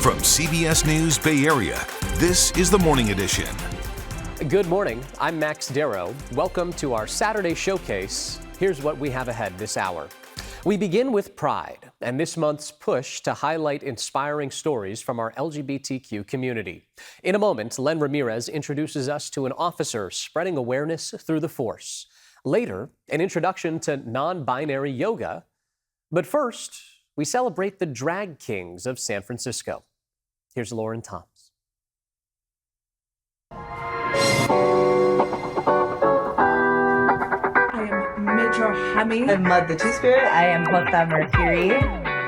From CBS News Bay Area, this is the Morning Edition. Good morning. I'm Max Darrow. Welcome to our Saturday showcase. Here's what we have ahead this hour. We begin with Pride and this month's push to highlight inspiring stories from our LGBTQ community. In a moment, Len Ramirez introduces us to an officer spreading awareness through the force. Later, an introduction to non-binary yoga. But first, we celebrate the drag kings of San Francisco. Here's Lauren Toms. I am Major Hammy. I'm Mud the Two-Spirit. I am Jota Mercury.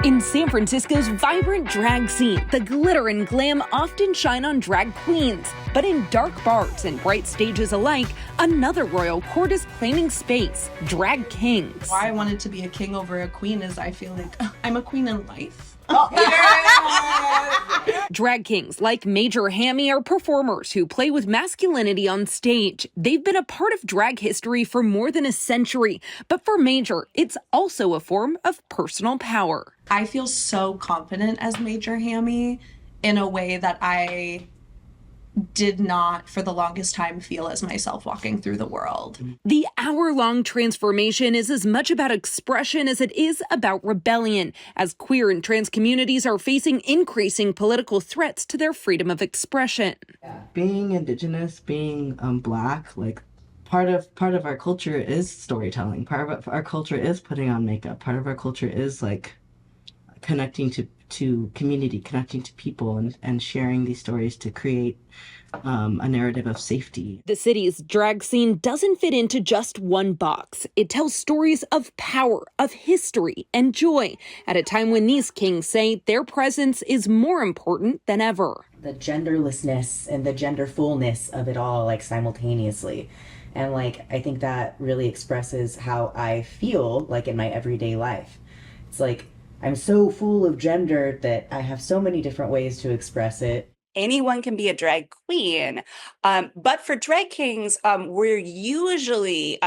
In San Francisco's vibrant drag scene, the glitter and glam often shine on drag queens. But in dark bars and bright stages alike, another royal court is claiming space, drag kings. Why I wanted to be a king over a queen is I feel like I'm a queen in life. Drag kings like Major Hammy are performers who play with masculinity on stage. They've been a part of drag history for more than a century. But for Major, it's also a form of personal power. I feel so confident as Major Hammy in a way that I did not for the longest time feel as myself walking through the world. The hour-long transformation is as much about expression as it is about rebellion, as queer and trans communities are facing increasing political threats to their freedom of expression. Being Indigenous, being Black, like part of our culture is storytelling. Part of our culture is putting on makeup. Part of our culture is like connecting to community, connecting to people, and sharing these stories to create a narrative of safety. The city's drag scene doesn't fit into just one box. It tells stories of power, of history, and joy at a time when these kings say their presence is more important than ever. The genderlessness and the genderfulness of it all, like, simultaneously. And, like, I think that really expresses how I feel, like, in my everyday life. It's like, I'm so full of gender that I have so many different ways to express it. Anyone can be a drag queen, but for drag kings, we're usually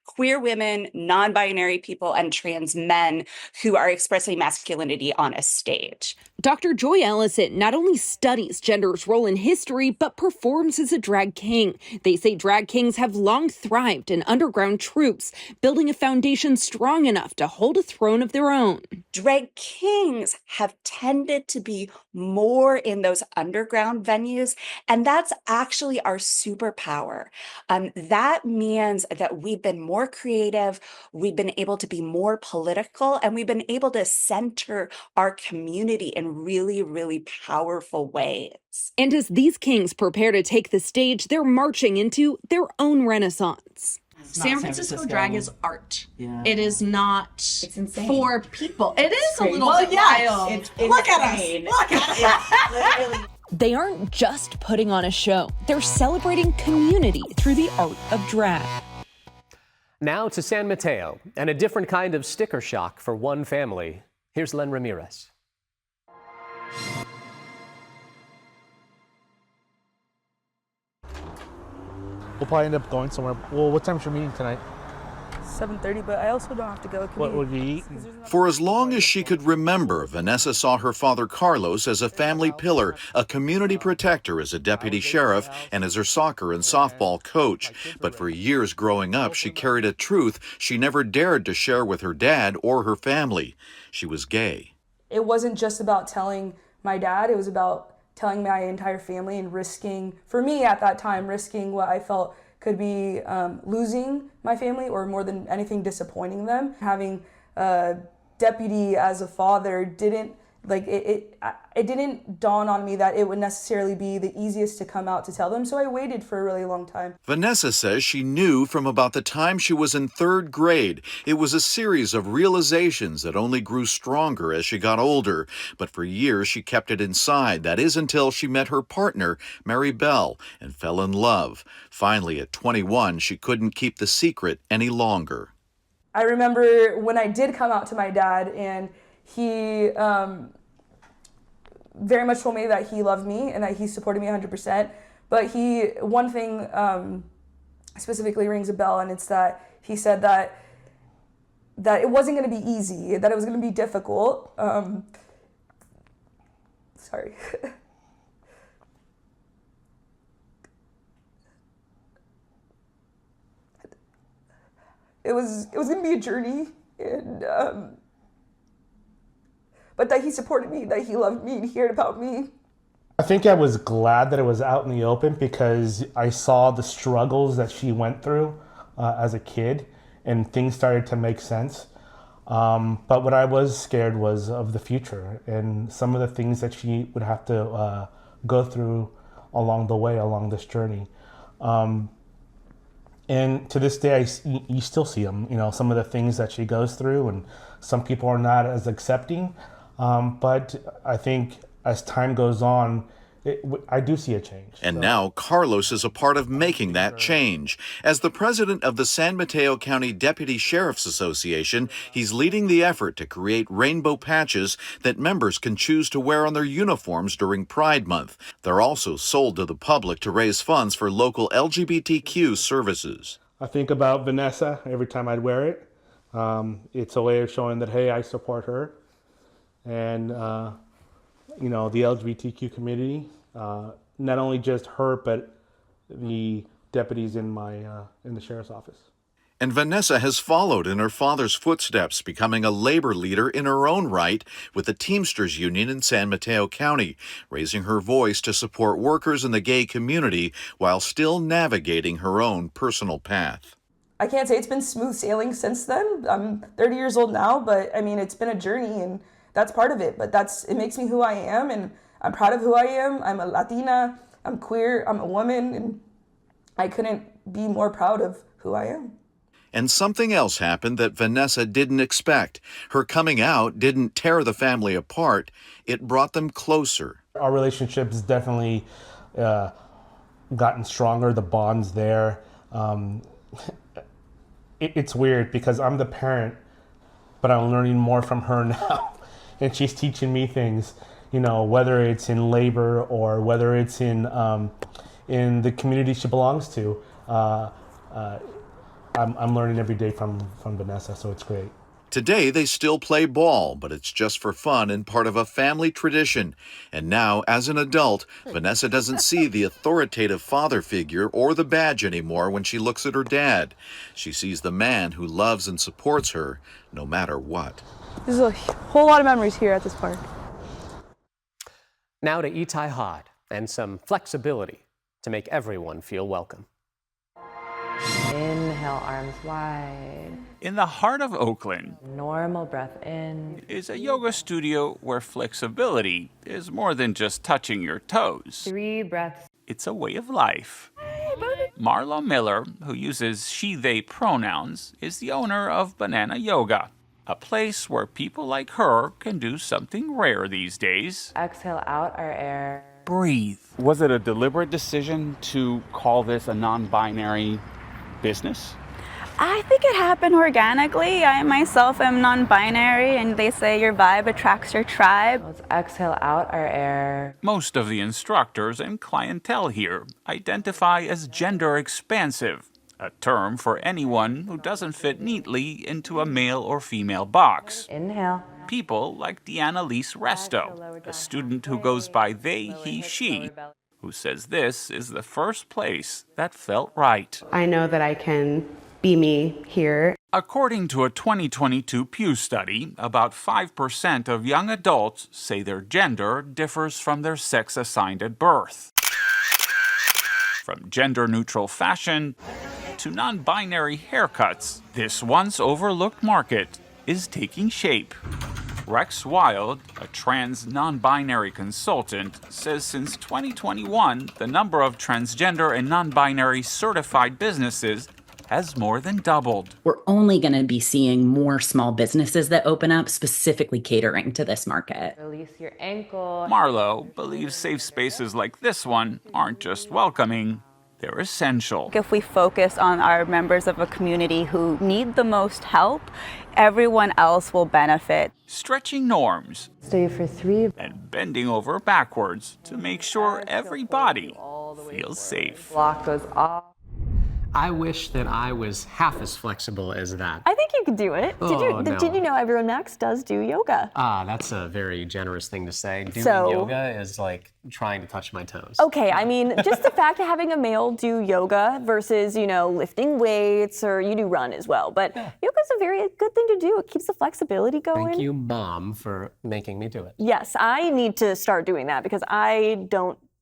queer women, non-binary people, and trans men who are expressing masculinity on a stage. Dr. Joy Ellison not only studies gender's role in history, but performs as a drag king. They say drag kings have long thrived in underground troupes, building a foundation strong enough to hold a throne of their own. Drag kings have tended to be more in those underground venues, and that's actually our superpower. That means that we've been more creative, we've been able to be more political, and we've been able to center our community in really, really powerful ways. And as these kings prepare to take the stage, they're marching into their own renaissance. San Francisco drag is art. Yeah. It is not It's insane. for people. It is a crazy. little Well, bit yes, wild. it's Look at us. insane. Look at us. Literally. They aren't just putting on a show. They're celebrating community through the art of drag. Now to San Mateo and a different kind of sticker shock for one family. Here's Len Ramirez. We'll probably end up going somewhere. Well, what time's your meeting tonight? 7:30, but I also don't have to go. What will you eat? For as long as she could remember, Vanessa saw her father Carlos as a family pillar, a community protector as a deputy sheriff, and as her soccer and softball coach. But for years growing up, she carried a truth she never dared to share with her dad or her family. She was gay. It wasn't just about telling my dad, it was about telling my entire family and risking, for me at that time, risking what I felt could be losing my family or more than anything disappointing them. Having a deputy as a father didn't, like, it didn't dawn on me that it would necessarily be the easiest to come out to tell them, so I waited for a really long time. Vanessa says she knew from about the time she was in 3rd grade. It was a series of realizations that only grew stronger as she got older. But for years she kept it inside. That is until she met her partner, Mary Bell, and fell in love. Finally, at 21, she couldn't keep the secret any longer. I remember when I did come out to my dad, and he very much told me that he loved me and that he supported me 100%. But one thing specifically rings a bell, and it's that he said that it wasn't going to be easy, that it was going to be difficult. sorry. It was gonna be a journey, and but that he supported me, that he loved me, and he cared about me. I think I was glad that it was out in the open because I saw the struggles that she went through as a kid, and things started to make sense. But what I was scared was of the future and some of the things that she would have to go through along the way, along this journey. And to this day, you still see them, you know, some of the things that she goes through, and some people are not as accepting. But I think as time goes on, I do see a change. And now Carlos is a part of making that change. As the president of the San Mateo County Deputy Sheriff's Association, he's leading the effort to create rainbow patches that members can choose to wear on their uniforms during Pride Month. They're also sold to the public to raise funds for local LGBTQ services. I think about Vanessa every time I'd wear it. It's a way of showing that, hey, I support her. And you know, the LGBTQ community, not only just her, but the deputies in the sheriff's office. And Vanessa has followed in her father's footsteps, becoming a labor leader in her own right with the Teamsters Union in San Mateo County, raising her voice to support workers in the gay community while still navigating her own personal path. I can't say it's been smooth sailing since then. I'm 30 years old now, but I mean, it's been a journey, and that's part of it, but it makes me who I am, and I'm proud of who I am. I'm a Latina, I'm queer, I'm a woman, and I couldn't be more proud of who I am. And something else happened that Vanessa didn't expect. Her coming out didn't tear the family apart, it brought them closer. Our relationship's definitely gotten stronger, the bond's there. It's weird because I'm the parent, but I'm learning more from her now. And she's teaching me things, you know, whether it's in labor or whether it's in the community she belongs to. I'm learning every day from Vanessa, so it's great. Today, they still play ball, but it's just for fun and part of a family tradition. And now, as an adult, Vanessa doesn't see the authoritative father figure or the badge anymore when she looks at her dad. She sees the man who loves and supports her, no matter what. There's a whole lot of memories here at this park. Now to Itai Hod and some flexibility to make everyone feel welcome. Inhale, arms wide. In the heart of Oakland, Normal breath in. is a yoga studio where flexibility is more than just touching your toes. 3 breaths. It's a way of life. Marla Miller, who uses she/they pronouns, is the owner of Banana Yoga, a place where people like her can do something rare these days. Exhale out our air. Breathe. Was it a deliberate decision to call this a non-binary business? I think it happened organically. I myself am non-binary, and they say your vibe attracts your tribe. Let's exhale out our air. Most of the instructors and clientele here identify as gender expansive, a term for anyone who doesn't fit neatly into a male or female box. Inhale. People like Deanna Lise Resto, a student who goes by they, he, she, who says this is the first place that felt right. I know that I can be me here. According to a 2022 Pew study, about 5% of young adults say their gender differs from their sex assigned at birth. From gender-neutral fashion to non-binary haircuts, this once overlooked market is taking shape. Rex Wild, a trans non-binary consultant, says since 2021, the number of transgender and non-binary certified businesses has more than doubled. We're only going to be seeing more small businesses that open up specifically catering to this market. Release your ankle. Marlo believes safe spaces like this one aren't just welcoming, they're essential. If we focus on our members of a community who need the most help, everyone else will benefit. Stretching norms. Stay for 3. And bending over backwards to make sure everybody feels safe. Block goes off. I wish that I was half as flexible as that. I think you could do it. No. Did you know everyone Max does do yoga? That's a very generous thing to say. Doing So- yoga is like trying to touch my toes. Okay, I mean, just the fact of having a male do yoga versus, lifting weights, or you do run as well. But yoga's a very good thing to do. It keeps the flexibility going. Thank you, Mom, for making me do it. Yes, I need to start doing that because I'm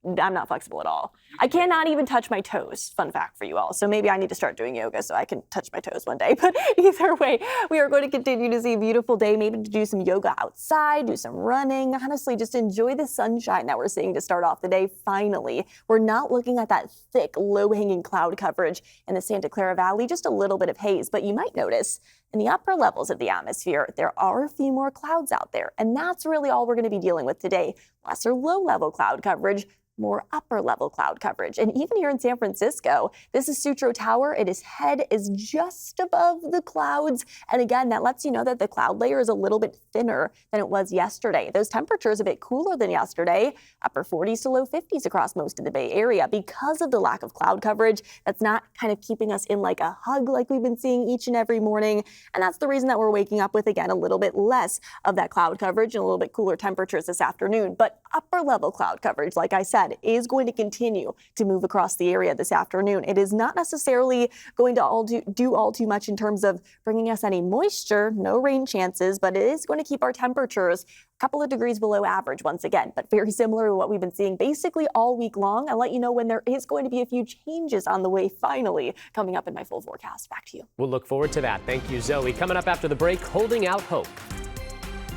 not flexible at all. I cannot even touch my toes. Fun fact for you all. So maybe I need to start doing yoga so I can touch my toes one day. But either way, we are going to continue to see a beautiful day, maybe to do some yoga outside, do some running. Honestly, just enjoy the sunshine that we're seeing to start off the day. Finally, we're not looking at that thick, low-hanging cloud coverage in the Santa Clara Valley, just a little bit of haze. But you might notice in the upper levels of the atmosphere, there are a few more clouds out there. And that's really all we're going to be dealing with today. Lesser low-level cloud coverage, more upper level cloud coverage. And even here in San Francisco, this is Sutro Tower. Its head is just above the clouds. And again, that lets you know that the cloud layer is a little bit thinner than it was yesterday. Those temperatures a bit cooler than yesterday, upper 40s to low 50s across most of the Bay Area because of the lack of cloud coverage. That's not kind of keeping us in like a hug like we've been seeing each and every morning. And that's the reason that we're waking up with, again, a little bit less of that cloud coverage and a little bit cooler temperatures this afternoon. But upper level cloud coverage, like I said, is going to continue to move across the area this afternoon. It is not necessarily going to do all too much in terms of bringing us any moisture, no rain chances, but it is going to keep our temperatures a couple of degrees below average once again, but very similar to what we've been seeing basically all week long. I'll let you know when there is going to be a few changes on the way finally coming up in my full forecast. Back to you. We'll look forward to that. Thank you, Zoe. Coming up after the break, Holding Out Hope.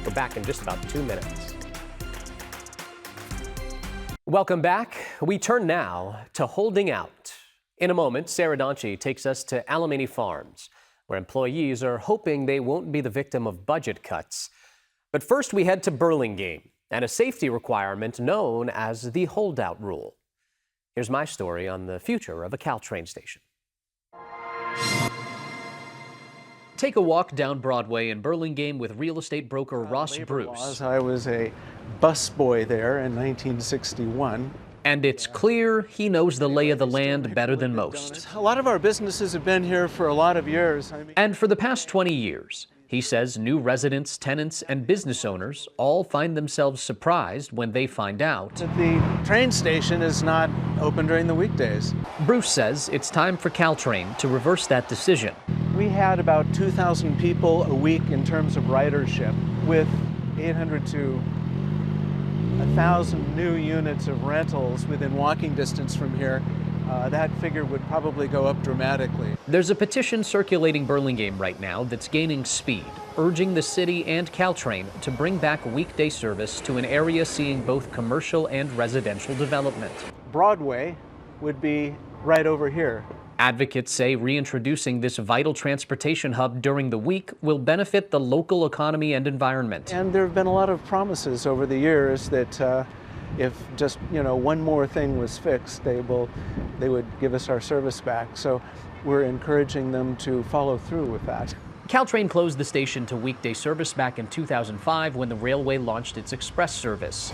We're back in just about 2 minutes. Welcome back. We turn now to holding out. In a moment, Sarah Donchi takes us to Alemany Farms, where employees are hoping they won't be the victim of budget cuts. But first, we head to Burlingame and a safety requirement known as the holdout rule. Here's my story on the future of a Caltrain station. Take a walk down Broadway in Burlingame with real estate broker Ross Bruce. I was a busboy there in 1961. And it's clear he knows the lay of the land better than most. A lot of our businesses have been here for a lot of years. And for the past 20 years, he says new residents, tenants, and business owners all find themselves surprised when they find out that the train station is not open during the weekdays. Bruce says it's time for Caltrain to reverse that decision. We had about 2,000 people a week in terms of ridership, with 800 to 1,000 new units of rentals within walking distance from here. That figure would probably go up dramatically. There's a petition circulating Burlingame right now that's gaining speed, urging the city and Caltrain to bring back weekday service to an area seeing both commercial and residential development. Broadway would be right over here. Advocates say reintroducing this vital transportation hub during the week will benefit the local economy and environment. And there have been a lot of promises over the years that if just one more thing was fixed, they would give us our service back. So we're encouraging them to follow through with that. Caltrain closed the station to weekday service back in 2005 when the railway launched its express service.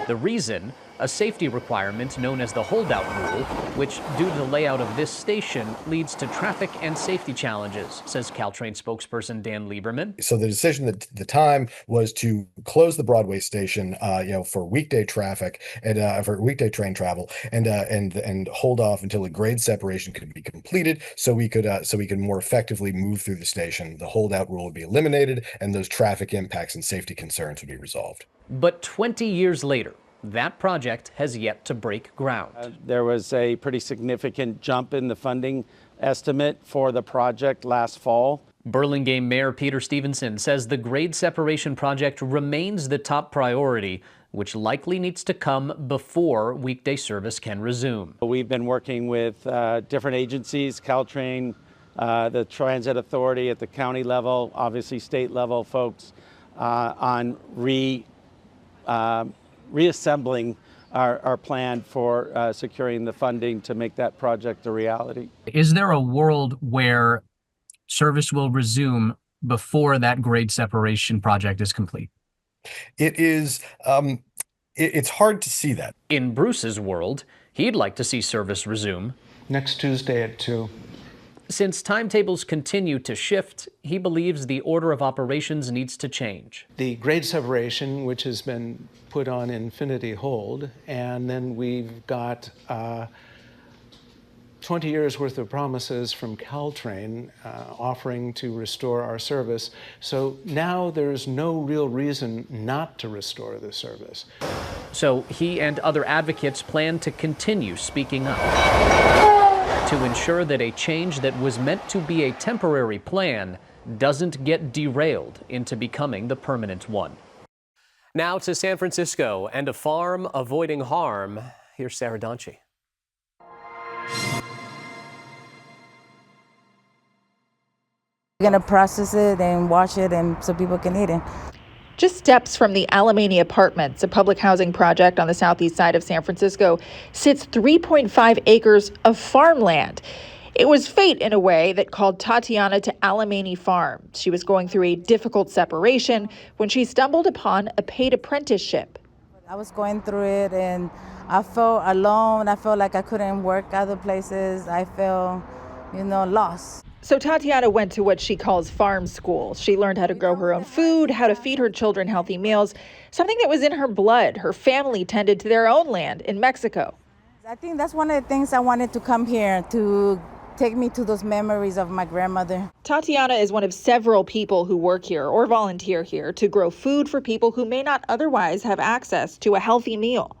The reason? A safety requirement known as the holdout rule, which, due to the layout of this station, leads to traffic and safety challenges, says Caltrain spokesperson Dan Lieberman. So the decision at the time was to close the Broadway station, for weekday traffic and for weekday train travel, and hold off until a grade separation could be completed, so we could more effectively move through the station. The holdout rule would be eliminated, and those traffic impacts and safety concerns would be resolved. But 20 years later, that project has yet to break ground. There was a pretty significant jump in the funding estimate for the project last fall. Burlingame Mayor Peter Stevenson says the grade separation project remains the top priority, which likely needs to come before weekday service can resume. We've been working with different agencies, Caltrain, the Transit Authority at the county level, obviously state level folks, on reassembling our plan for securing the funding to make that project a reality. Is there a world where service will resume before that grade separation project is complete? It is, it's hard to see that. In Bruce's world, he'd like to see service resume next Tuesday at 2. Since timetables continue to shift, he believes the order of operations needs to change. The grade separation, which has been put on infinity hold, and then we've got 20 years worth of promises from Caltrain offering to restore our service. So now there's no real reason not to restore the service. So he and other advocates plan to continue speaking up to ensure that a change that was meant to be a temporary plan doesn't get derailed into becoming the permanent one. Now to San Francisco and a farm avoiding harm. Here's Sarah Donchi. We're going to process it and wash it and so people can eat it. Just steps from the Alemany Apartments, a public housing project on the southeast side of San Francisco, sits 3.5 acres of farmland. It was fate, in a way, that called Tatiana to Alemany Farm. She was going through a difficult separation when she stumbled upon a paid apprenticeship. I was going through it and I felt alone. I felt like I couldn't work other places. I felt, lost. So Tatiana went to what she calls farm school. She learned how to grow her own food, how to feed her children healthy meals, something that was in her blood. Her family tended to their own land in Mexico. I think that's one of the things I wanted to come here to take me to those memories of my grandmother. Tatiana is one of several people who work here or volunteer here to grow food for people who may not otherwise have access to a healthy meal.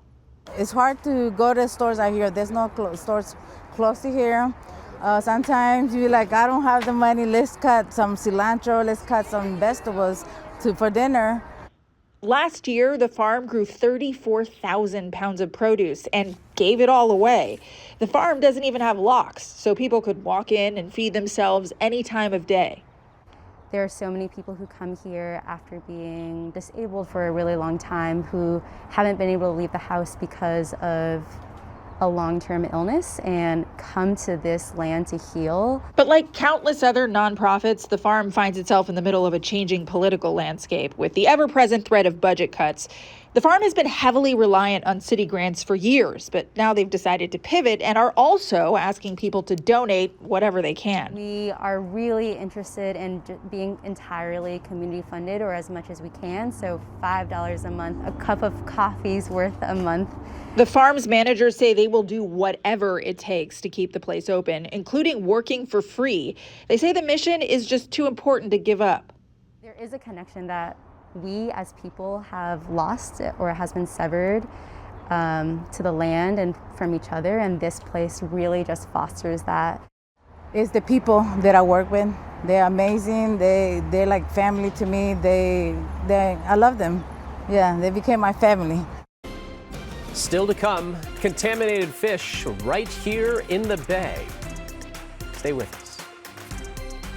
It's hard to go to stores out here. There's no stores close to here. Sometimes you're like, I don't have the money. Let's cut some cilantro. Let's cut some vegetables for dinner. Last year, the farm grew 34,000 pounds of produce and gave it all away. The farm doesn't even have locks, so people could walk in and feed themselves any time of day. There are so many people who come here after being disabled for a really long time who haven't been able to leave the house because of a long-term illness and come to this land to heal. But like countless other nonprofits, the farm finds itself in the middle of a changing political landscape with the ever-present threat of budget cuts. The farm has been heavily reliant on city grants for years, but now they've decided to pivot and are also asking people to donate whatever they can. We are really interested in being entirely community funded or as much as we can, so $5 a month, a cup of coffee's worth a month. The farm's managers say they will do whatever it takes to keep the place open, including working for free. They say the mission is just too important to give up. There is a connection that we as people have lost or has been severed to the land and from each other, and this place really just fosters that. It's the people that I work with. They're amazing. They're like family to me. I love them. Yeah, they became my family. Still to come, contaminated fish right here in the bay. Stay with us.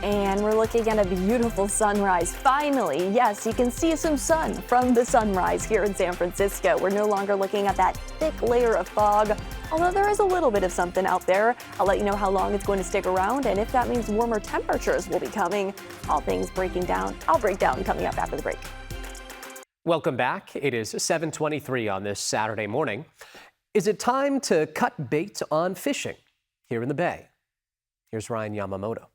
And we're looking at a beautiful sunrise. Finally, yes, you can see some sun from the sunrise here in San Francisco. We're no longer looking at that thick layer of fog, although there is a little bit of something out there. I'll let you know how long it's going to stick around and if that means warmer temperatures will be coming. All things breaking down. I'll break down coming up after the break. Welcome back. It is 7:23 on this Saturday morning. Is it time to cut bait on fishing here in the bay? Here's Ryan Yamamoto.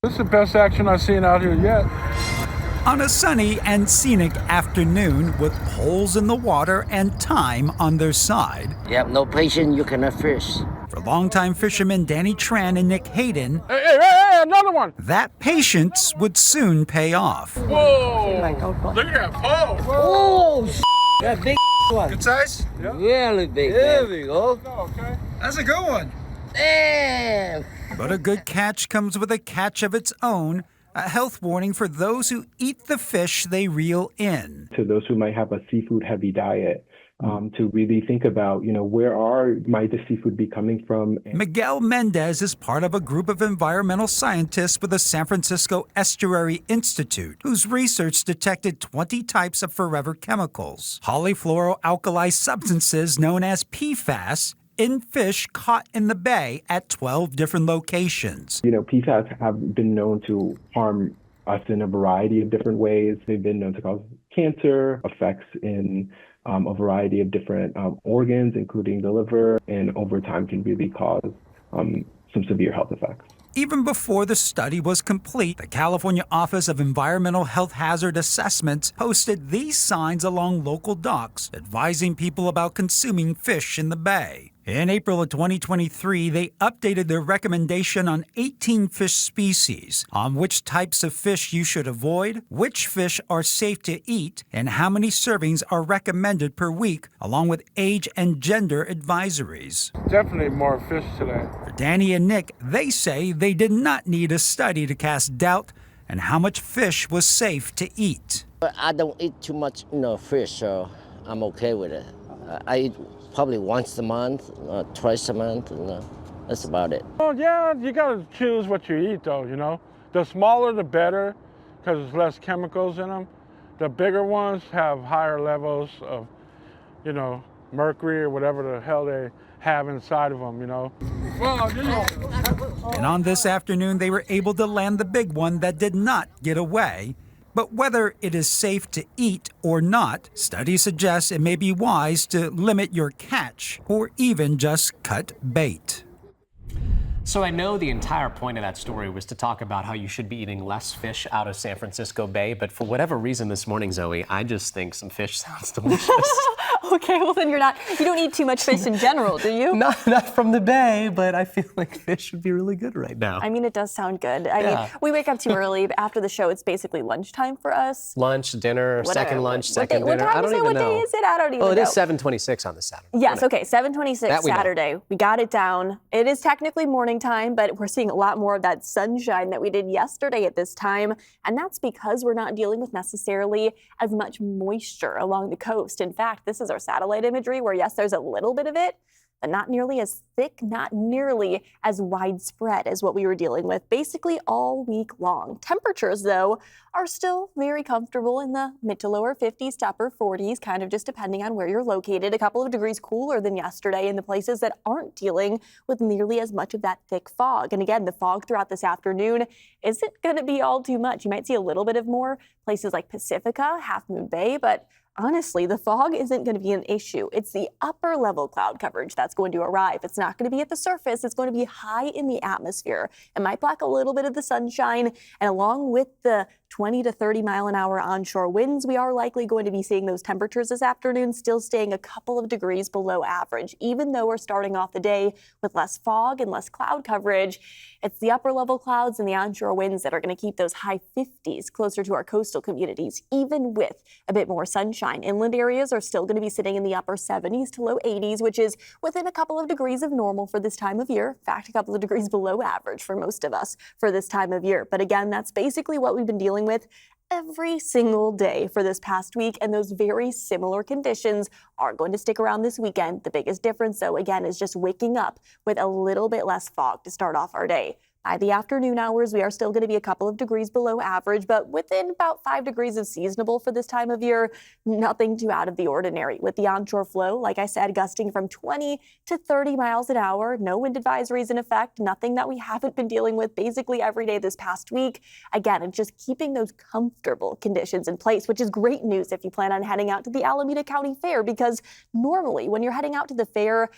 This is the best action I've seen out here yet. On a sunny and scenic afternoon with poles in the water and time on their side. You have no patience, you cannot fish. For longtime fishermen Danny Tran and Nick Hayden, Hey, another one! That patience would soon pay off. Whoa! Look at that pole! Oh, that big one. Good size? Yeah. Really big. There we go. Okay. That's a good one. Damn. But a good catch comes with a catch of its own. A health warning for those who eat the fish they reel in. To those who might have a seafood-heavy diet, to really think about, might the seafood be coming from? Miguel Mendez is part of a group of environmental scientists with the San Francisco Estuary Institute, whose research detected 20 types of forever chemicals, polyfluoroalkyl substances known as PFAS, in fish caught in the bay at 12 different locations. PFAS have been known to harm us in a variety of different ways. They've been known to cause cancer, effects in a variety of different organs, including the liver, and over time can really cause some severe health effects. Even before the study was complete, the California Office of Environmental Health Hazard Assessments posted these signs along local docks advising people about consuming fish in the bay. In April of 2023, they updated their recommendation on 18 fish species, on which types of fish you should avoid, which fish are safe to eat, and how many servings are recommended per week, along with age and gender advisories. Definitely more fish today. For Danny and Nick, they say they did not need a study to cast doubt on how much fish was safe to eat. I don't eat too much, fish, so I'm okay with it. I eat probably once a month, twice a month, that's about it. Oh yeah, you gotta choose what you eat though, The smaller the better, because there's less chemicals in them. The bigger ones have higher levels of, mercury or whatever the hell they have inside of them, And on this afternoon, they were able to land the big one that did not get away. But whether it is safe to eat or not, studies suggest it may be wise to limit your catch or even just cut bait. So I know the entire point of that story was to talk about how you should be eating less fish out of San Francisco Bay, but for whatever reason this morning, Zoe, I just think some fish sounds delicious. Okay, well then you don't eat too much fish in general, do you? Not from the bay, but I feel like fish would be really good right now. I mean, it does sound good. I mean, we wake up too early, but after the show, it's basically lunchtime for us. Lunch, dinner, second lunch, second dinner. What time is it? What day is it? I don't even know. Oh, it is 7:26 on the Saturday. Yes, okay, 7:26 Saturday. We got it down. It is technically morning time, but we're seeing a lot more of that sunshine that we did yesterday at this time, and that's because we're not dealing with necessarily as much moisture along the coast. In fact, this is our satellite imagery where, yes, there's a little bit of it, but not nearly as thick, not nearly as widespread as what we were dealing with basically all week long. Temperatures, though, are still very comfortable in the mid to lower 50s to upper 40s, kind of just depending on where you're located. A couple of degrees cooler than yesterday in the places that aren't dealing with nearly as much of that thick fog. And again, the fog throughout this afternoon isn't going to be all too much. You might see a little bit of more places like Pacifica, Half Moon Bay, but honestly, the fog isn't going to be an issue. It's the upper level cloud coverage that's going to arrive. It's not going to be at the surface. It's going to be high in the atmosphere. It might block a little bit of the sunshine, and along with the 20 to 30 mile an hour onshore winds, we are likely going to be seeing those temperatures this afternoon still staying a couple of degrees below average. Even though we're starting off the day with less fog and less cloud coverage, it's the upper level clouds and the onshore winds that are going to keep those high 50s closer to our coastal communities, even with a bit more sunshine. Inland areas are still going to be sitting in the upper 70s to low 80s, which is within a couple of degrees of normal for this time of year. In fact, a couple of degrees below average for most of us for this time of year. But again, that's basically what we've been dealing with every single day for this past week, and those very similar conditions are going to stick around this weekend. The biggest difference, though, again, is just waking up with a little bit less fog to start off our day. By the afternoon hours, we are still going to be a couple of degrees below average, but within about 5 degrees of seasonable for this time of year. Nothing too out of the ordinary. With the onshore flow, like I said, gusting from 20 to 30 miles an hour. No wind advisories in effect. Nothing that we haven't been dealing with basically every day this past week. Again, it's just keeping those comfortable conditions in place, which is great news if you plan on heading out to the Alameda County Fair, because normally when you're heading out to the fair,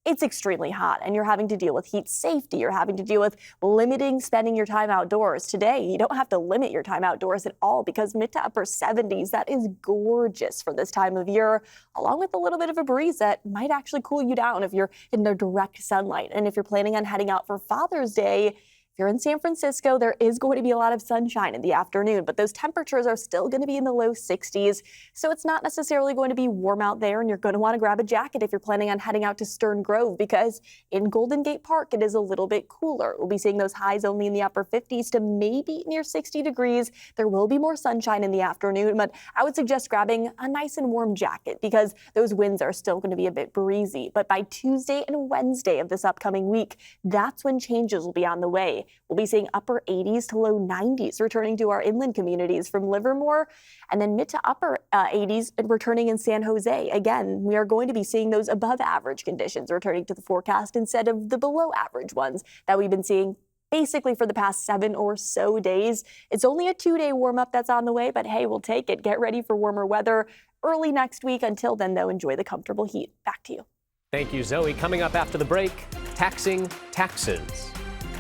it's extremely hot and you're having to deal with heat safety. You're having to deal with limiting spending your time outdoors. Today, you don't have to limit your time outdoors at all because mid to upper 70s, that is gorgeous for this time of year, along with a little bit of a breeze that might actually cool you down if you're in the direct sunlight. And if you're planning on heading out for Father's Day, if you're in San Francisco, there is going to be a lot of sunshine in the afternoon, but those temperatures are still going to be in the low 60s. So it's not necessarily going to be warm out there, and you're going to want to grab a jacket if you're planning on heading out to Stern Grove, because in Golden Gate Park, it is a little bit cooler. We'll be seeing those highs only in the upper 50s to maybe near 60 degrees. There will be more sunshine in the afternoon, but I would suggest grabbing a nice and warm jacket because those winds are still going to be a bit breezy. But by Tuesday and Wednesday of this upcoming week, that's when changes will be on the way. We'll be seeing upper 80s to low 90s returning to our inland communities from Livermore, and then mid to upper 80s returning in San Jose. Again, we are going to be seeing those above average conditions returning to the forecast instead of the below average ones that we've been seeing basically for the past 7 or so days. It's only a 2-day warm up that's on the way, but hey, we'll take it. Get ready for warmer weather early next week. Until then, though, enjoy the comfortable heat. Back to you. Thank you, Zoe. Coming up after the break, taxing taxes,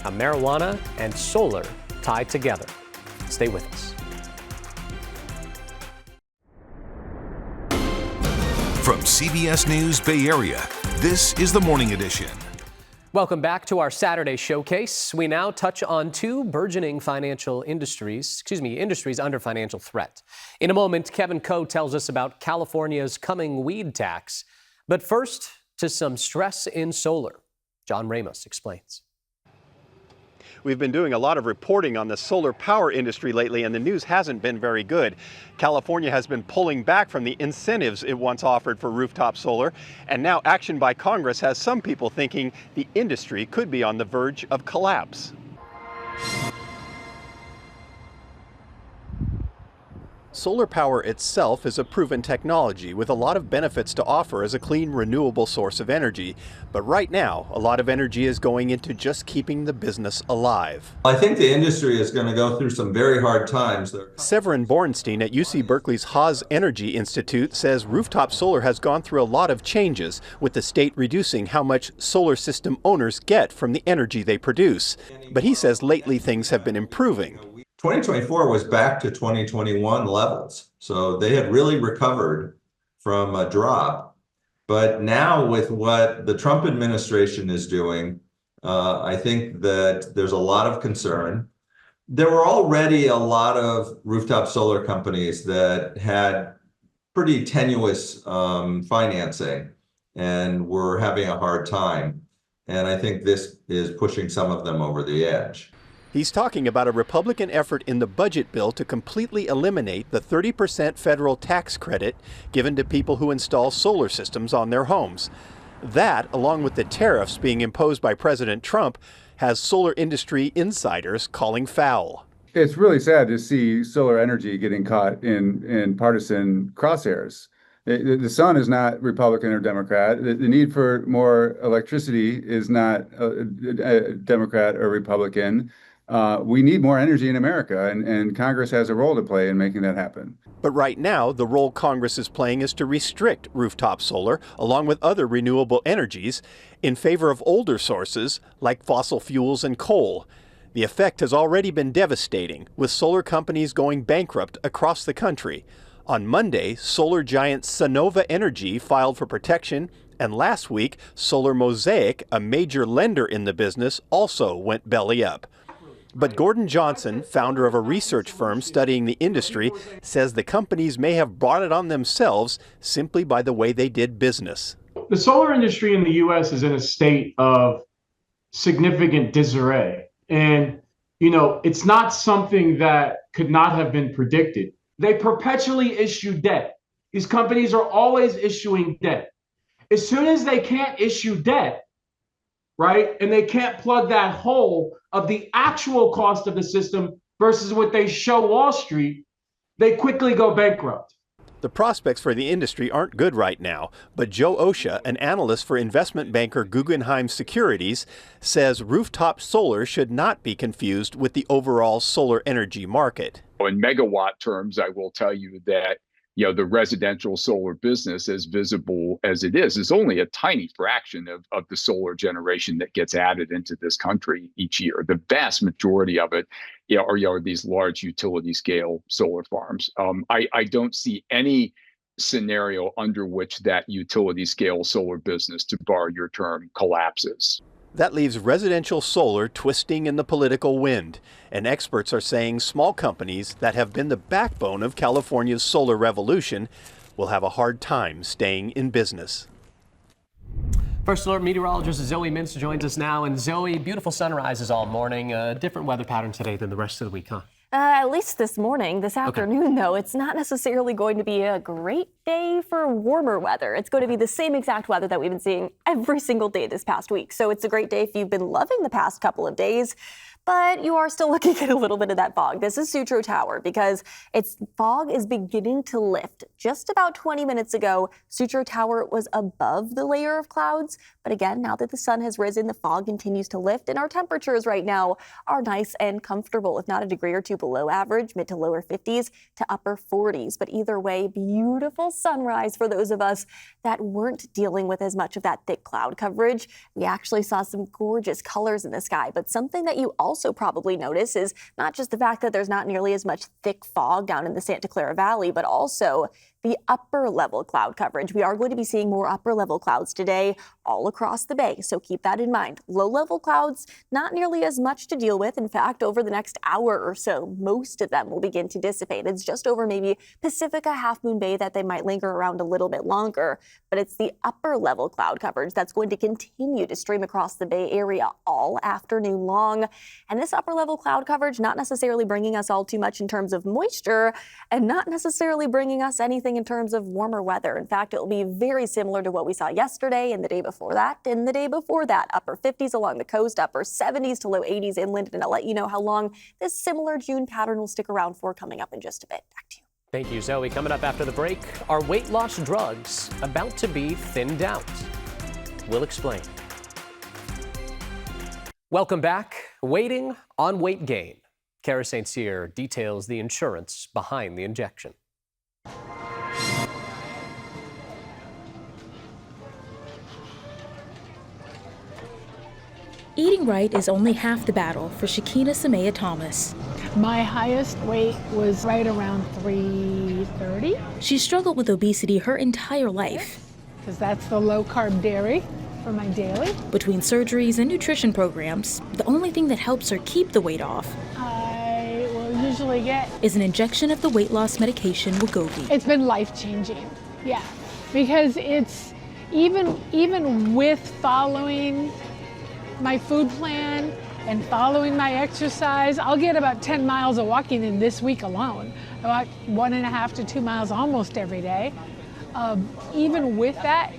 how marijuana and solar tie together. Stay with us. From CBS News Bay Area, this is the Morning Edition. Welcome back to our Saturday showcase. We now touch on two burgeoning industries under financial threat. In a moment, Kevin Coe tells us about California's coming weed tax. But first, to some stress in solar. John Ramos explains. We've been doing a lot of reporting on the solar power industry lately, and the news hasn't been very good. California has been pulling back from the incentives it once offered for rooftop solar, and now action by Congress has some people thinking the industry could be on the verge of collapse. Solar power itself is a proven technology with a lot of benefits to offer as a clean, renewable source of energy. But right now, a lot of energy is going into just keeping the business alive. I think the industry is going to go through some very hard times. Severin Bornstein at UC Berkeley's Haas Energy Institute says rooftop solar has gone through a lot of changes, with the state reducing how much solar system owners get from the energy they produce. But he says lately things have been improving. 2024 was back to 2021 levels. So they had really recovered from a drop. But now with what the Trump administration is doing, I think that there's a lot of concern. There were already a lot of rooftop solar companies that had pretty tenuous financing and were having a hard time. And I think this is pushing some of them over the edge. He's talking about a Republican effort in the budget bill to completely eliminate the 30% federal tax credit given to people who install solar systems on their homes. That, along with the tariffs being imposed by President Trump, has solar industry insiders calling foul. It's really sad to see solar energy getting caught in partisan crosshairs. The sun is not Republican or Democrat. The need for more electricity is not a Democrat or Republican. We need more energy in America, and Congress has a role to play in making that happen. But right now, the role Congress is playing is to restrict rooftop solar, along with other renewable energies, in favor of older sources like fossil fuels and coal. The effect has already been devastating, with solar companies going bankrupt across the country. On Monday, solar giant Sunnova Energy filed for protection, and last week, Solar Mosaic, a major lender in the business, also went belly up. But Gordon Johnson, founder of a research firm studying the industry, says the companies may have brought it on themselves simply by the way they did business. The solar industry in the U.S. is in a state of significant disarray. And, it's not something that could not have been predicted. They perpetually issue debt. These companies are always issuing debt. As soon as they can't issue debt, right, and they can't plug that hole of the actual cost of the system versus what they show Wall Street, they quickly go bankrupt. The prospects for the industry aren't good right now, but Joe Osha, an analyst for investment banker Guggenheim Securities, says rooftop solar should not be confused with the overall solar energy market. In megawatt terms, I will tell you that the residential solar business, as visible as it is only a tiny fraction of the solar generation that gets added into this country each year. The vast majority of it are these large utility scale solar farms. I don't see any scenario under which that utility scale solar business, to borrow your term, collapses. That leaves residential solar twisting in the political wind, and experts are saying small companies that have been the backbone of California's solar revolution will have a hard time staying in business. First Alert meteorologist Zoe Mintz joins us now. And Zoe, beautiful sunrises all morning. Different weather pattern today than the rest of the week, huh? At least this morning. This afternoon, though, it's not necessarily going to be a great day for warmer weather. It's going to be the same exact weather that we've been seeing every single day this past week. So it's a great day if you've been loving the past couple of days. but you are still looking at a little bit of that fog. This is Sutro Tower because its fog is beginning to lift. Just about 20 minutes ago, Sutro Tower was above the layer of clouds. But again, now that the sun has risen, the fog continues to lift, and our temperatures right now are nice and comfortable, if not a degree or two below average, mid to lower 50s to upper 40s. But either way, beautiful sunrise for those of us that weren't dealing with as much of that thick cloud coverage. We actually saw some gorgeous colors in the sky, but something that you also probably notice is not just the fact that there's not nearly as much thick fog down in the Santa Clara Valley, but also the upper level cloud coverage. We are going to be seeing more upper level clouds today all across the bay, so keep that in mind. Low level clouds, not nearly as much to deal with. In fact, over the next hour or so, most of them will begin to dissipate. It's just over maybe Pacifica, Half Moon Bay that they might linger around a little bit longer, but it's the upper level cloud coverage that's going to continue to stream across the Bay Area all afternoon long. And this upper level cloud coverage not necessarily bringing us all too much in terms of moisture and not necessarily bringing us anything in terms of warmer weather. In fact, it will be very similar to what we saw yesterday and the day before that and the day before that. Upper 50s along the coast, upper 70s to low 80s inland. And I'll let you know how long this similar June pattern will stick around for coming up in just a bit. Back to you. Thank you, Zoe. Coming up after the break, are weight loss drugs about to be thinned out? We'll explain. Welcome back. Waiting on weight gain. Kara St. Cyr details the insurance behind the injection. Eating right is only half the battle for Shakina Samaya Thomas. My highest weight was right around 330. She struggled with obesity her entire life. Because that's the low-carb dairy for my daily. Between surgeries and nutrition programs, the only thing that helps her keep the weight off I will usually get is an injection of the weight loss medication Wegovy. It's been life-changing, yeah. Because it's even with following my food plan and following my exercise, I'll get about 10 miles of walking in this week alone. I walk 1.5 to 2 miles almost every day. Even with that,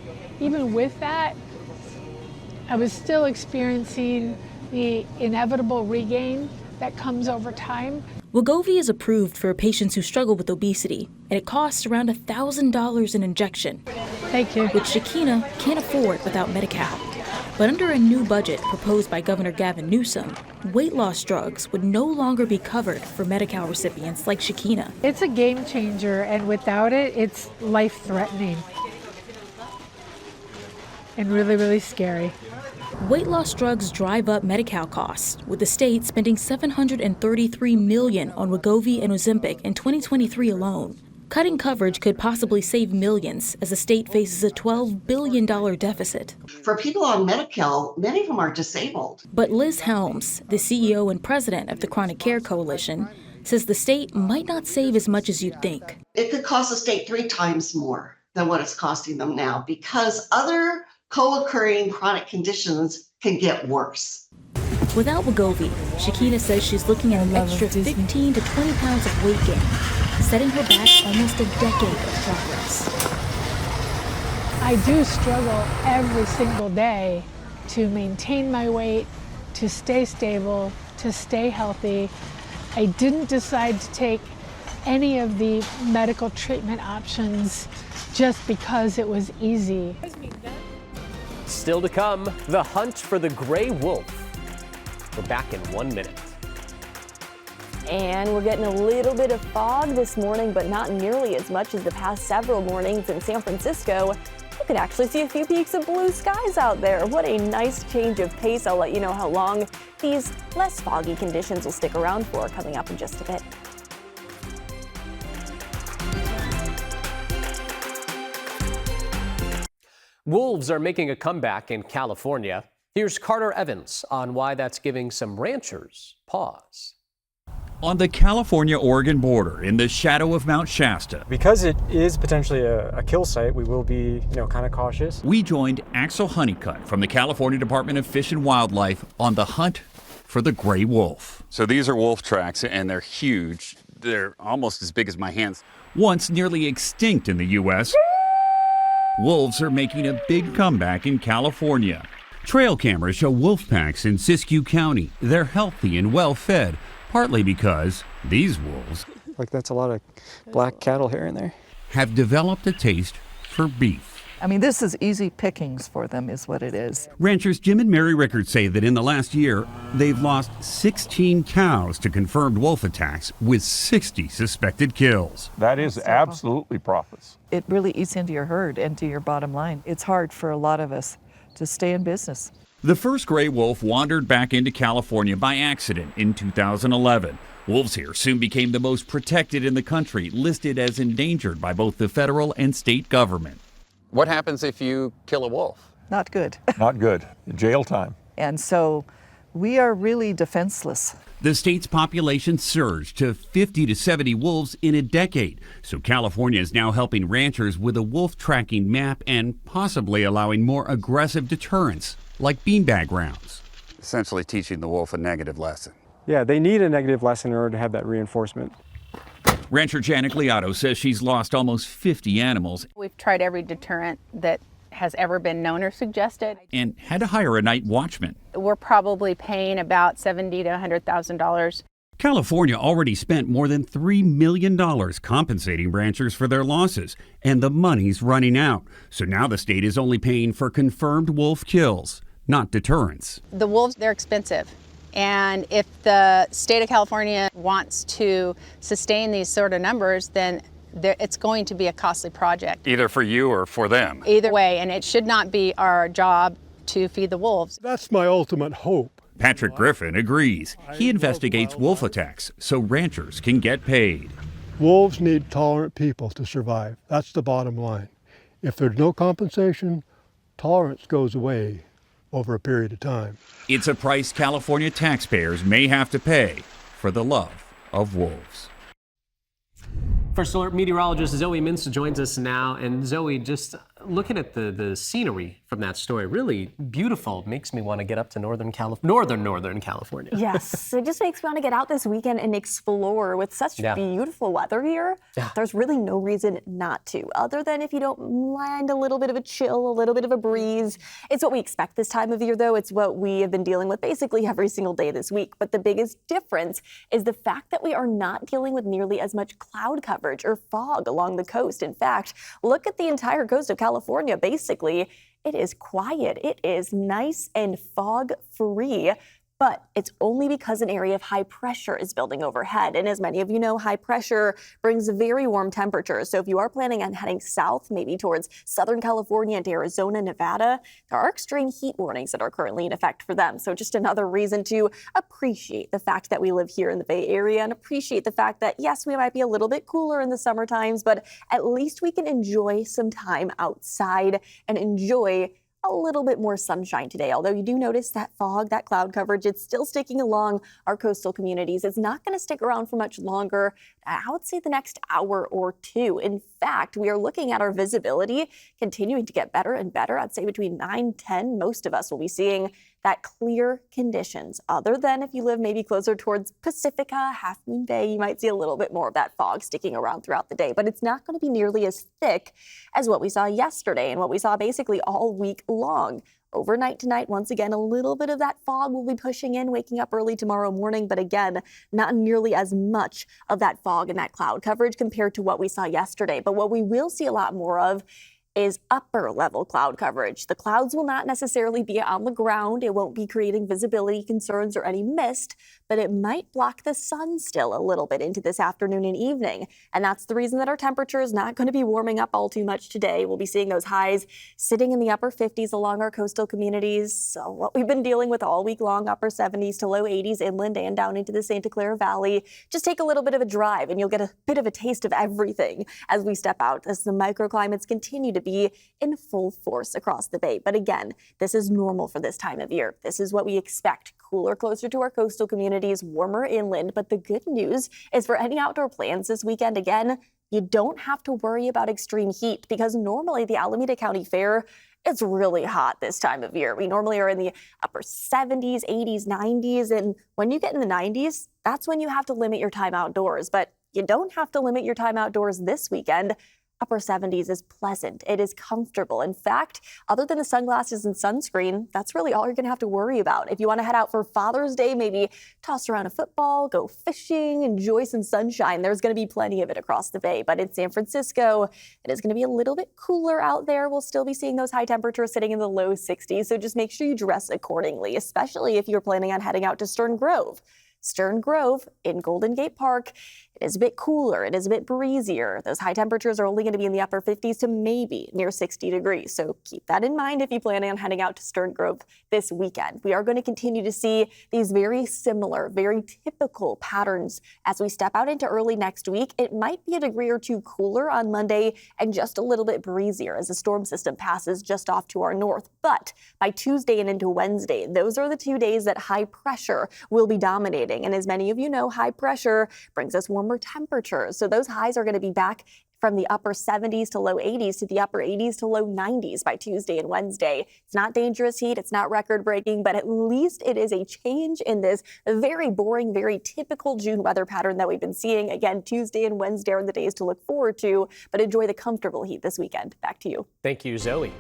I was still experiencing the inevitable regain that comes over time. Wegovy is approved for patients who struggle with obesity, and it costs around $1,000 an injection. Thank you. Which Shakina can't afford without Medi-Cal. But under a new budget proposed by Governor Gavin Newsom, weight loss drugs would no longer be covered for Medi-Cal recipients like Shakina. It's a game changer, and without it, it's life-threatening and really, really scary. Weight loss drugs drive up Medi-Cal costs, with the state spending $733 million on Wegovy and Ozempic in 2023 alone. Cutting coverage could possibly save millions as the state faces a $12 billion deficit. For people on Medi-Cal, many of them are disabled. But Liz Helms, the CEO and president of the Chronic Care Coalition, says the state might not save as much as you'd think. It could cost the state 3 times more than what it's costing them now because other co-occurring chronic conditions can get worse. Without Wegovy, Shakina says she's looking at an extra 15 to 20 pounds of weight gain, setting her back almost a decade of progress. I do struggle every single day to maintain my weight, to stay stable, to stay healthy. I didn't decide to take any of the medical treatment options just because it was easy. Still to come, the hunt for the gray wolf. We're back in 1 minute. And we're getting a little bit of fog this morning, but not nearly as much as the past several mornings in San Francisco. You can actually see a few peaks of blue skies out there. What a nice change of pace. I'll let you know how long these less foggy conditions will stick around for coming up in just a bit. Wolves are making a comeback in California. Here's Carter Evans on why that's giving some ranchers pause. On the California-Oregon border in the shadow of Mount Shasta. Because it is potentially a kill site, we will be, kind of cautious. We joined Axel Honeycutt from the California Department of Fish and Wildlife on the hunt for the gray wolf. So these are wolf tracks, and they're huge. They're almost as big as my hands. Once nearly extinct in the U.S., wolves are making a big comeback in California. Trail cameras show wolf packs in Siskiyou County. They're healthy and well-fed, partly because these wolves, Like that's a lot of black cattle here and there, have developed a taste for beef. I mean, this is easy pickings for them is what it is. Ranchers Jim and Mary Rickards say that in the last year, they've lost 16 cows to confirmed wolf attacks with 60 suspected kills. That is absolutely profits. It really eats into your herd and to your bottom line. It's hard for a lot of us to stay in business. The first gray wolf wandered back into California by accident in 2011. Wolves here soon became the most protected in the country, listed as endangered by both the federal and state government. What happens if you kill a wolf? Not good. Not good. Jail time. And so we are really defenseless. The state's population surged to 50 to 70 wolves in a decade. So California is now helping ranchers with a wolf tracking map and possibly allowing more aggressive deterrents, like beanbag rounds. Essentially teaching the wolf a negative lesson. Yeah, they need a negative lesson in order to have that reinforcement. Rancher Janet Gliato says she's lost almost 50 animals. We've tried every deterrent that has ever been known or suggested. And had to hire a night watchman. We're probably paying about $70,000 to $100,000. California already spent more than $3 million compensating ranchers for their losses, and the money's running out. So now the state is only paying for confirmed wolf kills, not deterrents. The wolves, they're expensive. And if the state of California wants to sustain these sort of numbers, then it's going to be a costly project. Either for you or for them. Either way, and it should not be our job to feed the wolves. That's my ultimate hope. Patrick Griffin agrees. He investigates wolf attacks so ranchers can get paid. Wolves need tolerant people to survive. That's the bottom line. If there's no compensation, tolerance goes away over a period of time. It's a price California taxpayers may have to pay for the love of wolves. First Alert meteorologist Zoe Mintz joins us now. And Zoe, just looking at the scenery from that story, really beautiful. Makes me want to get up to Northern California. Yes, it just makes me want to get out this weekend and explore with such beautiful weather here. Yeah. There's really no reason not to, other than if you don't mind a little bit of a chill, a little bit of a breeze. It's what we expect this time of year, though. It's what we have been dealing with basically every single day this week. But the biggest difference is the fact that we are not dealing with nearly as much cloud coverage or fog along the coast. In fact, look at the entire coast of California. Basically, it is quiet. It is nice and fog-free. But it's only because an area of high pressure is building overhead. And as many of you know, high pressure brings very warm temperatures. So if you are planning on heading south, maybe towards Southern California into Arizona, Nevada, there are extreme heat warnings that are currently in effect for them. So just another reason to appreciate the fact that we live here in the Bay Area and appreciate the fact that, yes, we might be a little bit cooler in the summer times, but at least we can enjoy some time outside and enjoy a little bit more sunshine today, although you do notice that fog, that cloud coverage, it's still sticking along our coastal communities. It's not going to stick around for much longer. I would say the next hour or two. In fact, we are looking at our visibility continuing to get better and better. I'd say between 9, 10, most of us will be seeing that clear conditions. Other than if you live maybe closer towards Pacifica, Half Moon Bay, you might see a little bit more of that fog sticking around throughout the day, but it's not going to be nearly as thick as what we saw yesterday and what we saw basically all week long. Overnight tonight, once again, a little bit of that fog will be pushing in, waking up early tomorrow morning, but again, not nearly as much of that fog and that cloud coverage compared to what we saw yesterday. But what we will see a lot more of is upper level cloud coverage. The clouds will not necessarily be on the ground. It won't be creating visibility concerns or any mist, but it might block the sun still a little bit into this afternoon and evening. And that's the reason that our temperature is not going to be warming up all too much today. We'll be seeing those highs sitting in the upper 50s along our coastal communities. So what we've been dealing with all week long, upper 70s to low 80s inland and down into the Santa Clara Valley. Just take a little bit of a drive and you'll get a bit of a taste of everything as we step out, as the microclimates continue to be in full force across the bay. But again, this is normal for this time of year. This is what we expect. Cooler closer to our coastal communities, warmer inland. But the good news is for any outdoor plans this weekend, again, you don't have to worry about extreme heat because normally the Alameda County Fair, it's really hot this time of year. We normally are in the upper 70s, 80s, 90s. And when you get in the 90s, that's when you have to limit your time outdoors. But you don't have to limit your time outdoors this weekend. Upper 70s is pleasant. It is comfortable. In fact, other than the sunglasses and sunscreen, that's really all you're going to have to worry about. If you want to head out for Father's Day, maybe toss around a football, go fishing, enjoy some sunshine, there's going to be plenty of it across the bay. But in San Francisco, it is going to be a little bit cooler out there. We'll still be seeing those high temperatures sitting in the low 60s. So just make sure you dress accordingly, especially if you're planning on heading out to Stern Grove. Stern Grove in Golden Gate Park. It is a bit cooler. It is a bit breezier. Those high temperatures are only going to be in the upper 50s to maybe near 60 degrees. So keep that in mind if you plan on heading out to Stern Grove this weekend. We are going to continue to see these very similar, very typical patterns as we step out into early next week. It might be a degree or two cooler on Monday and just a little bit breezier as the storm system passes just off to our north. But by Tuesday and into Wednesday, those are the 2 days that high pressure will be dominating. And as many of you know, high pressure brings us warmer temperatures. So those highs are going to be back from the upper 70s to low 80s to the upper 80s to low 90s by Tuesday and Wednesday. It's not dangerous heat. It's not record breaking, but at least it is a change in this very boring, very typical June weather pattern that we've been seeing. Again, Tuesday and Wednesday are the days to look forward to, but enjoy the comfortable heat this weekend. Back to you. Thank you, Zoe.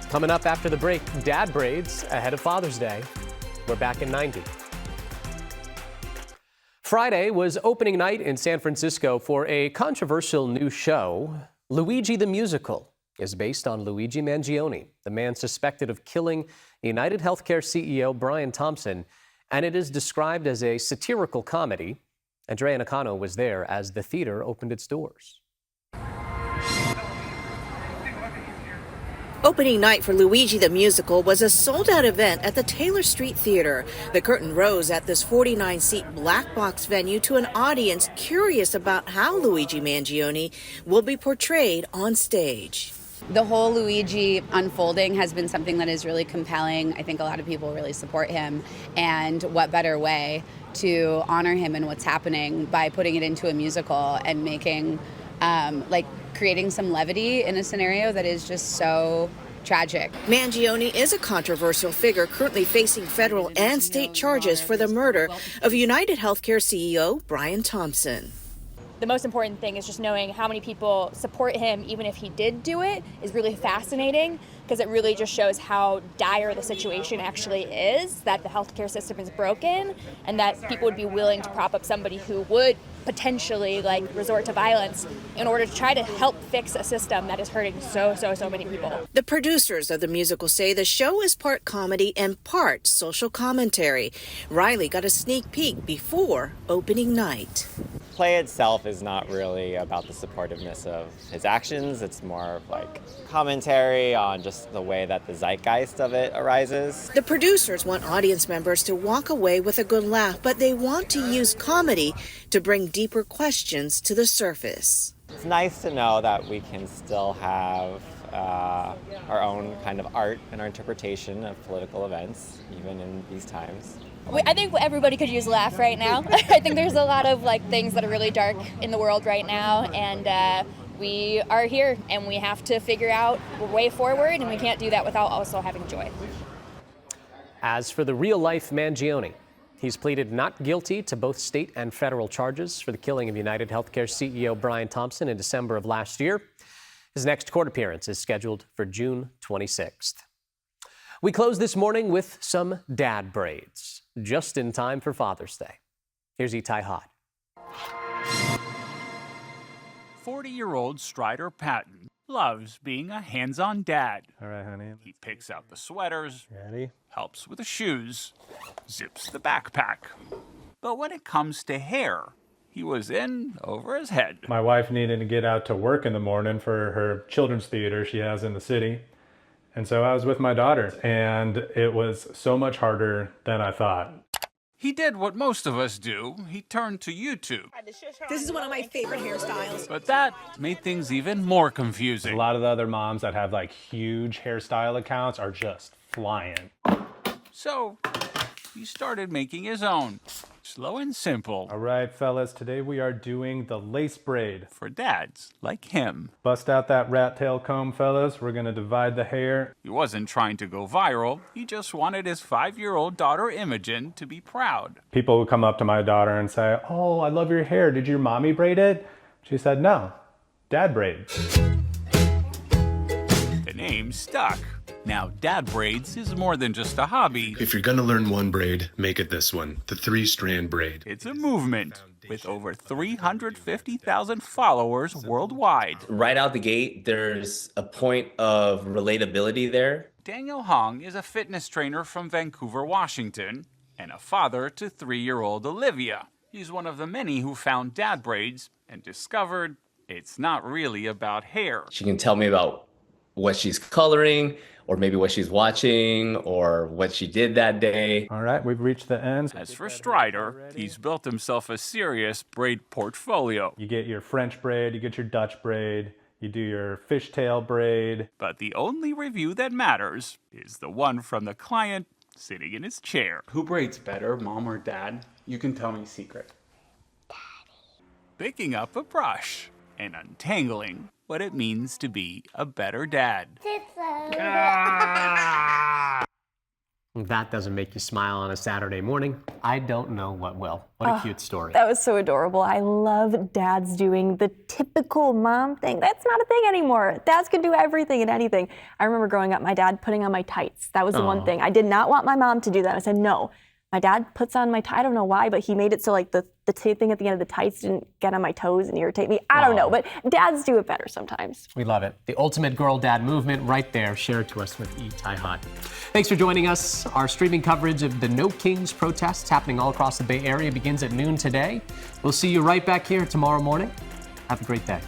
Coming up after the break, dad braids ahead of Father's Day. We're back in 90. Friday was opening night in San Francisco for a controversial new show. Luigi the Musical is based on Luigi Mangione, the man suspected of killing United Healthcare CEO Brian Thompson, and it is described as a satirical comedy. Andrea Nakano was there as the theater opened its doors. Opening night for Luigi the Musical was a sold-out event at the Taylor Street Theater. The curtain rose at this 49-seat black box venue to an audience curious about how Luigi Mangione will be portrayed on stage. The whole Luigi unfolding has been something that is really compelling. I think a lot of people really support him, and what better way to honor him and what's happening by putting it into a musical and making creating some levity in a scenario that is just so tragic. Mangione is a controversial figure currently facing federal and state charges for the murder of United Healthcare CEO Brian Thompson. The most important thing is just knowing how many people support him, even if he did do it, is really fascinating, because it really just shows how dire the situation actually is, that the healthcare system is broken, and that people would be willing to prop up somebody who would potentially resort to violence in order to try to help fix a system that is hurting so many people. The producers of the musical say the show is part comedy and part social commentary. Riley got a sneak peek before opening night. The play itself is not really about the supportiveness of his actions. It's more of commentary on just the way that the zeitgeist of it arises. The producers want audience members to walk away with a good laugh, but they want to use comedy to bring deeper questions to the surface. It's nice to know that we can still have our own kind of art and our interpretation of political events, even in these times. I think everybody could use a laugh right now. I think there's a lot of things that are really dark in the world right now, and we are here and we have to figure out a way forward, and we can't do that without also having joy. As for the real-life Mangione, he's pleaded not guilty to both state and federal charges for the killing of United Healthcare CEO Brian Thompson in December of last year. His next court appearance is scheduled for June 26th. We close this morning with some dad braids, just in time for Father's Day. Here's Itai Hott. 40-year-old Strider Patton loves being a hands-on dad. All right, honey. He picks out the sweaters, Ready? helps with the shoes, zips the backpack. But when it comes to hair, he was in over his head. My wife needed to get out to work in the morning for her children's theater she has in the city. And so I was with my daughter, and it was so much harder than I thought. He did what most of us do. He turned to YouTube. This is one of my favorite hairstyles. But that made things even more confusing. A lot of the other moms that have huge hairstyle accounts are just flying. So he started making his own. Slow and simple. All right, fellas, today we are doing the lace braid. For dads like him. Bust out that rat tail comb, fellas. We're gonna divide the hair. He wasn't trying to go viral. He just wanted his 5-year-old daughter, Imogen, to be proud. People would come up to my daughter and say, "Oh, I love your hair. Did your mommy braid it?" She said, "No, Dad braids." The name stuck. Now, Dad Braids is more than just a hobby. If you're gonna learn one braid, make it this one, the 3-strand braid. It's a movement with over 350,000 followers worldwide. Right out the gate, there's a point of relatability there. Daniel Hong is a fitness trainer from Vancouver, Washington, and a father to 3-year-old Olivia. He's one of the many who found Dad Braids and discovered it's not really about hair. She can tell me about what she's coloring, or maybe what she's watching, or what she did that day. All right, we've reached the end. As for Strider, he's built himself a serious braid portfolio. You get your French braid, you get your Dutch braid, you do your fishtail braid. But the only review that matters is the one from the client sitting in his chair. Who braids better, mom or dad? You can tell me a secret. Picking up a brush and untangling what it means to be a better dad. That doesn't make you smile on a Saturday morning. I don't know what will. What a cute story. That was so adorable. I love dads doing the typical mom thing. That's not a thing anymore. Dads can do everything and anything. I remember growing up, my dad putting on my tights. That was the one thing. I did not want my mom to do that. I said, no. My dad puts on my I don't know why, but he made it so like the thing at the end of the tights didn't get on my toes and irritate me. I don't know, but dads do it better sometimes. We love it. The ultimate girl dad movement right there, shared to us with E. Tai Hut. Thanks for joining us. Our streaming coverage of the No Kings protests happening all across the Bay Area begins at noon today. We'll see you right back here tomorrow morning. Have a great day.